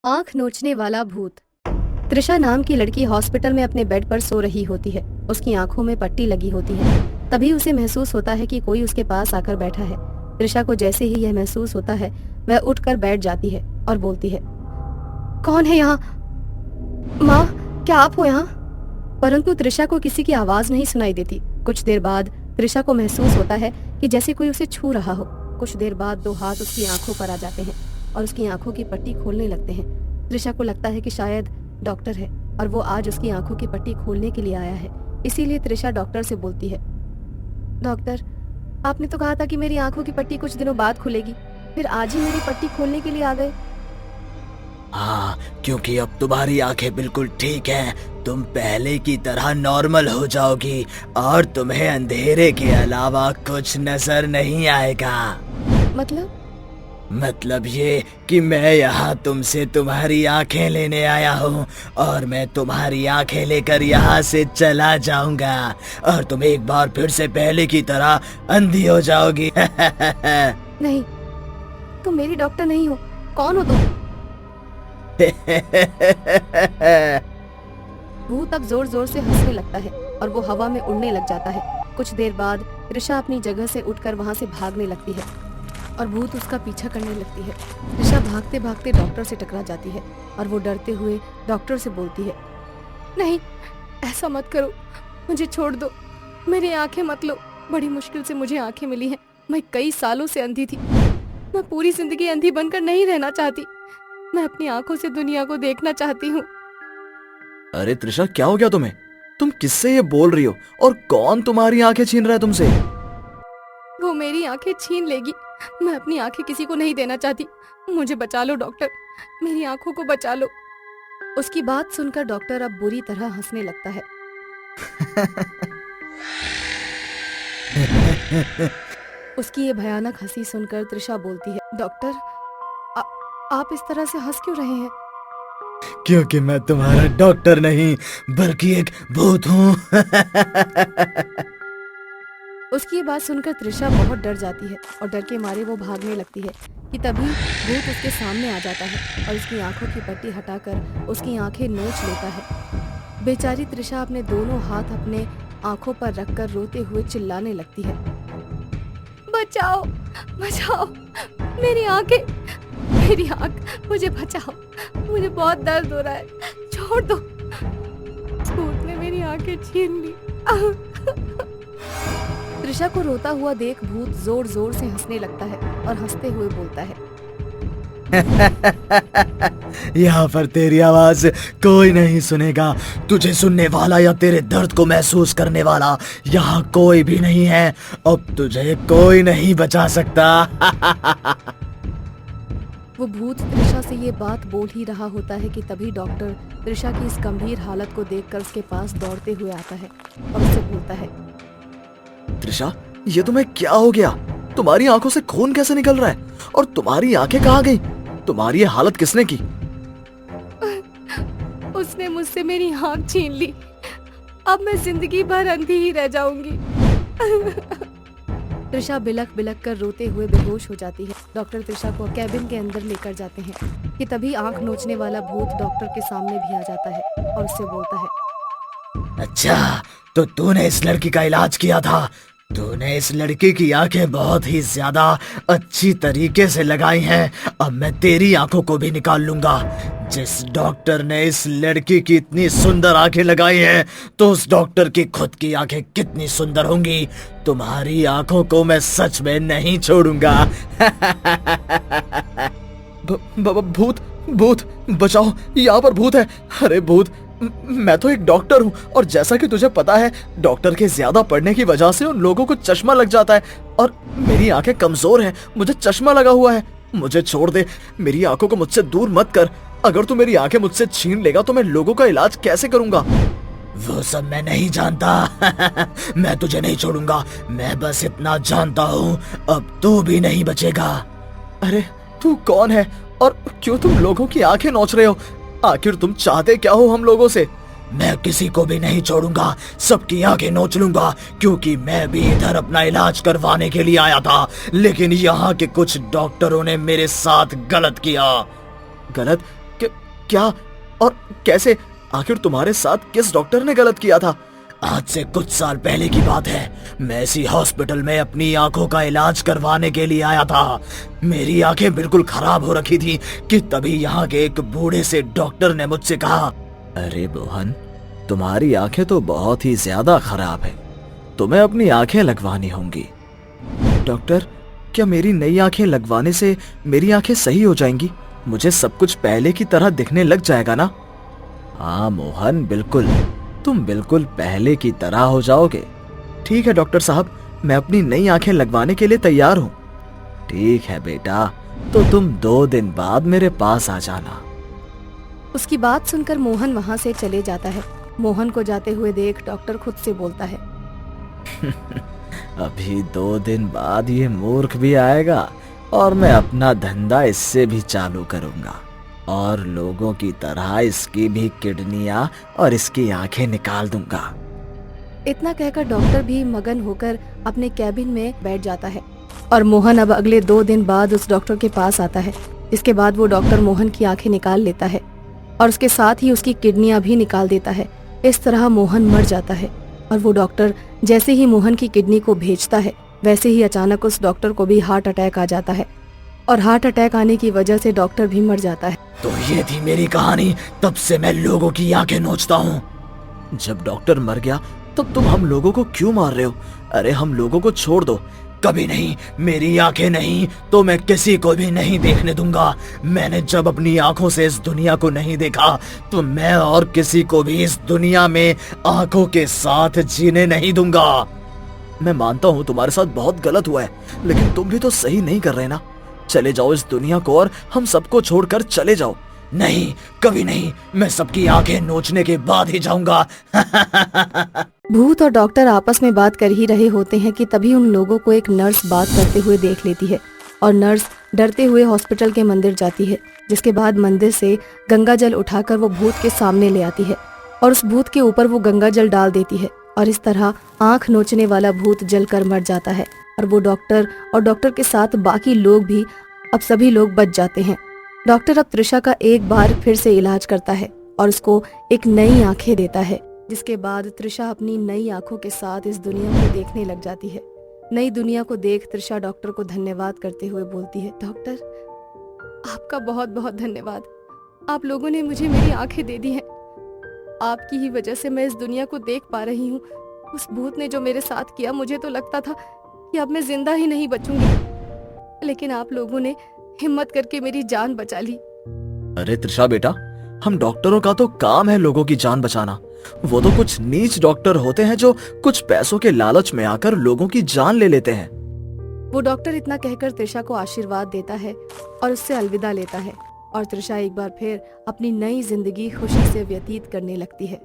आंख नोचने वाला भूत। त्रिशा नाम की लड़की हॉस्पिटल में अपने बेड पर सो रही होती है। उसकी आंखों में पट्टी लगी होती है। तभी उसे महसूस होता है कि कोई उसके पास आकर बैठा है। त्रिशा को जैसे ही यह महसूस होता है वह उठकर बैठ जाती है और बोलती है, कौन है यहाँ? माँ, क्या आप हो यहाँ? परंतु त्रिशा को किसी की आवाज नहीं सुनाई देती। कुछ देर बाद त्रिशा को महसूस होता है कि जैसे कोई उसे छू रहा हो। कुछ देर बाद दो हाथ उसकी आंखों पर आ जाते हैं और उसकी आंखों की पट्टी खोलने लगते हैं। त्रिशा को लगता है कि शायद डॉक्टर है और वो आज उसकी आंखों की पट्टी खोलने के लिए आया है। इसीलिए त्रिशा डॉक्टर से बोलती है, डॉक्टर, आपने तो कहा था कि मेरी आंखों की पट्टी कुछ दिनों बाद खुलेगी, फिर आज ही मेरी पट्टी खोलने के लिए आ गए। हाँ, क्योंकि अब तुम्हारी आंखें बिल्कुल ठीक हैं। तुम पहले की तरह नॉर्मल हो जाओगी और तुम्हें अंधेरे के अलावा कुछ नजर नहीं आएगा। मतलब ये कि मैं यहाँ तुमसे तुम्हारी आंखें लेने आया हूँ और मैं तुम्हारी आंखें लेकर यहाँ से चला जाऊंगा और तुम एक बार फिर से पहले की तरह अंधी हो जाओगी। नहीं, तुम मेरी डॉक्टर नहीं हो। कौन हो तुम? भूत अब जोर जोर से हंसने लगता है और वो हवा में उड़ने लग जाता है। कुछ देर बाद त्रिशा अपनी जगह से उठकर वहाँ से भागने लगती है और भूत उसका पीछा करने लगती है। त्रिशा भागते भागते डॉक्टर से टकरा जाती है और वो डरते हुए डॉक्टर से बोलती है, नहीं, ऐसा मत करो, मुझे छोड़ दो, मेरी आंखें मत लो। बड़ी मुश्किल से मुझे आंखें मिली हैं। मैं कई सालों से अंधी थी। मैं पूरी जिंदगी अंधी बनकर नहीं रहना चाहती। मैं अपनी आंखों से दुनिया को देखना चाहती हूँ। अरे त्रिशा, क्या हो गया तुम्हें? तुम किससे ये बोल रही हो और कौन तुम्हारी आंखें छीन रहा है तुमसे? वो मेरी आंखें छीन लेगी। मैं अपनी आंखें किसी को नहीं देना चाहती। मुझे बचा लो डॉक्टर, मेरी आंखों को बचा लो। उसकी बात सुनकर डॉक्टर अब बुरी तरह हंसने लगता है। उसकी ये भयानक हंसी सुनकर त्रिशा बोलती है, डॉक्टर, आप इस तरह से हंस क्यों रहे हैं? क्योंकि मैं तुम्हारा डॉक्टर नहीं बल्कि एक भूत हूँ। उसकी ये बात सुनकर त्रिशा बहुत डर जाती है और डर के मारे वो भागने लगती है कि तभी भूत उसके सामने आ जाता है और उसकी आंखों की पट्टी हटाकर उसकी आंखें नोच लेता है। बेचारी त्रिशा अपने दोनों हाथ अपने आंखों पर रखकर रोते हुए चिल्लाने लगती है, बचाओ, बचाओ, मेरी आंखें, मेरी आंख, मुझे बचाओ, मुझे बहुत दर्द हो रहा है, छोड़ दो, भूत ने मेरी आंखें छीन ली। त्रिशा को रोता हुआ देख भूत जोर जोर से हंसने लगता है और हंसते हुए बोलता है, यहाँ पर तेरी आवाज कोई नहीं सुनेगा। तुझे सुनने वाला या तेरे दर्द को महसूस करने वाला यहाँ कोई भी नहीं है। अब तुझे कोई नहीं बचा सकता। वो भूत त्रिशा से ये बात बोल ही रहा होता है कि तभी डॉक्टर त्रिशा की इस गंभीर हालत को देखकर उसके पास दौड़ते हुए आता है और उससे बोलता है, त्रिशा, ये तुम्हें क्या हो गया? तुम्हारी आंखों से खून कैसे निकल रहा है और तुम्हारी आंखें कहाँ गई? तुम्हारी ये हालत किसने की? उसने मुझसे मेरी आंख छीन ली। अब मैं जिंदगी भर अंधी ही रह जाऊंगी। त्रिशा बिलख बिलख कर रोते हुए बेहोश हो जाती है। डॉक्टर त्रिशा को कैबिन के अंदर लेकर जाते हैं कि तभी आंख नोचने वाला भूत डॉक्टर के सामने भी आ जाता है और उससे बोलता है, अच्छा, तो तूने इस लड़की का इलाज किया था। तूने इस लड़की की आंखें बहुत ही ज्यादा अच्छी तरीके से लगाई हैं। अब मैं तेरी आंखों को भी निकाल लूंगा। जिस डॉक्टर ने इस लड़की की इतनी सुंदर आंखें लगाई हैं, तो उस डॉक्टर की खुद की आंखें कितनी सुंदर होंगी। तुम्हारी आंखों को मैं सच में नहीं छोड़ूंगा। भूत, भूत, बचाओ, यहाँ पर भूत है। अरे भूत, मैं तो एक डॉक्टर हूँ और जैसा कि तुझे पता है, डॉक्टर के ज्यादा पढ़ने की वजह से उन लोगों को चश्मा लग जाता है और मेरी आंखें कमजोर हैं। मुझे चश्मा लगा हुआ है। मुझे छोड़ दे, मेरी आंखों को मुझसे दूर मत कर। अगर तू मेरी आंखें मुझसे छीन लेगा तो मैं लोगों का इलाज कैसे करूंगा? वो सब मैं नहीं जानता। मैं तुझे नहीं छोड़ूंगा। मैं बस इतना जानता हूँ, अब तू भी नहीं बचेगा। अरे तू कौन है और क्यों तुम लोगों की आंखें नोच रहे हो? आखिर तुम चाहते क्या हो हम लोगों से? मैं किसी को भी नहीं छोड़ूंगा, सबकी आंखें नोच लूंगा, क्योंकि मैं भी इधर अपना इलाज करवाने के लिए आया था, लेकिन यहाँ के कुछ डॉक्टरों ने मेरे साथ गलत किया। गलत? क्या और कैसे? आखिर तुम्हारे साथ किस डॉक्टर ने गलत किया था? आज से कुछ साल पहले की बात है। मैं इसी हॉस्पिटल में अपनी आंखों का इलाज करवाने के लिए आया था। मेरी आंखें बिल्कुल खराब हो रखी थी कि तभी यहाँ के एक बूढ़े से डॉक्टर ने मुझसे कहा, अरे मोहन, तुम्हारी आंखें तो बहुत ही ज्यादा खराब है, तुम्हें अपनी आंखें लगवानी होंगी। डॉक्टर, क्या मेरी नई आंखें लगवाने से मेरी आंखें सही हो जाएंगी? मुझे सब कुछ पहले की तरह दिखने लग जाएगा ना? हाँ मोहन, बिल्कुल, तुम बिल्कुल पहले की तरह हो जाओगे। ठीक है डॉक्टर साहब, मैं अपनी नई आंखें लगवाने के लिए तैयार हूँ। ठीक है बेटा, तो तुम 2 दिन बाद मेरे पास आ जाना। उसकी बात सुनकर मोहन वहाँ से चले जाता है। मोहन को जाते हुए देख डॉक्टर खुद से बोलता है, अभी 2 दिन बाद ये मूर्ख भी आएगा और मैं अपना धंधा इससे भी चालू करूंगा और लोगों की तरह इसकी भी किडनियां और इसकी आंखें निकाल दूंगा। इतना कहकर डॉक्टर भी मगन होकर अपने कैबिन में बैठ जाता है और मोहन अब अगले 2 दिन बाद उस डॉक्टर के पास आता है। इसके बाद वो डॉक्टर मोहन की आंखें निकाल लेता है और उसके साथ ही उसकी किडनियां भी निकाल देता है। इस तरह मोहन मर जाता है और वो डॉक्टर जैसे ही मोहन की किडनी को भेजता है, वैसे ही अचानक उस डॉक्टर को भी हार्ट अटैक आ जाता है और हार्ट अटैक आने की वजह से डॉक्टर भी मर जाता है। तो ये थी मेरी कहानी। तब से मैं लोगों की आंखें नोचता हूँ। जब डॉक्टर मर गया तब तुम हम लोगों को क्यों मार रहे हो? अरे हम लोगों को छोड़ दो। कभी नहीं, मेरी आंखें नहीं तो मैं किसी को भी नहीं देखने दूंगा। मैंने जब अपनी आंखों से इस दुनिया को नहीं देखा तो मैं और किसी को भी इस दुनिया में आंखों के साथ जीने नहीं दूंगा। मैं मानता हूँ तुम्हारे साथ बहुत गलत हुआ है, लेकिन तुम भी तो सही नहीं कर रहे ना। चले जाओ इस दुनिया को और हम सबको छोड़कर चले जाओ। नहीं, कभी नहीं, मैं सबकी आंखें नोचने के बाद ही जाऊंगा। भूत और डॉक्टर आपस में बात कर ही रहे होते हैं कि तभी उन लोगों को एक नर्स बात करते हुए देख लेती है और नर्स डरते हुए हॉस्पिटल के मंदिर जाती है। जिसके बाद मंदिर से गंगा जल उठाकर वो भूत के सामने ले आती है और उस भूत के ऊपर वो गंगा जल डाल देती है और इस तरह आंख नोचने वाला भूत जलकर मर जाता है और वो डॉक्टर और डॉक्टर के साथ बाकी लोग भी, अब सभी लोग बच जाते हैं। डॉक्टर अब त्रिशा का एक बार फिर से इलाज करता है और उसको एक नई आंखें देता है, जिसके बाद त्रिशा अपनी नई आंखों के साथ इस दुनिया को देखने लग जाती है। नई दुनिया को देख त्रिशा डॉक्टर को धन्यवाद करते हुए बोलती है, डॉक्टर, आपका बहुत बहुत धन्यवाद। आप लोगों ने मुझे मेरी आंखें दे दी हैं। आपकी ही वजह से मैं इस दुनिया को देख पा रही हूँ। उस भूत ने जो मेरे साथ किया, मुझे तो लगता था कि अब मैं जिंदा ही नहीं बचूंगी, लेकिन आप लोगों ने हिम्मत करके मेरी जान बचा ली। अरे त्रिशा बेटा, हम डॉक्टरों का तो काम है लोगों की जान बचाना। वो तो कुछ नीच डॉक्टर होते हैं जो कुछ पैसों के लालच में आकर लोगों की जान ले लेते हैं। वो डॉक्टर इतना कहकर त्रिशा को आशीर्वाद देता है और उससे अलविदा लेता है और त्रिशा एक बार फिर अपनी नई जिंदगी खुशी से व्यतीत करने लगती है।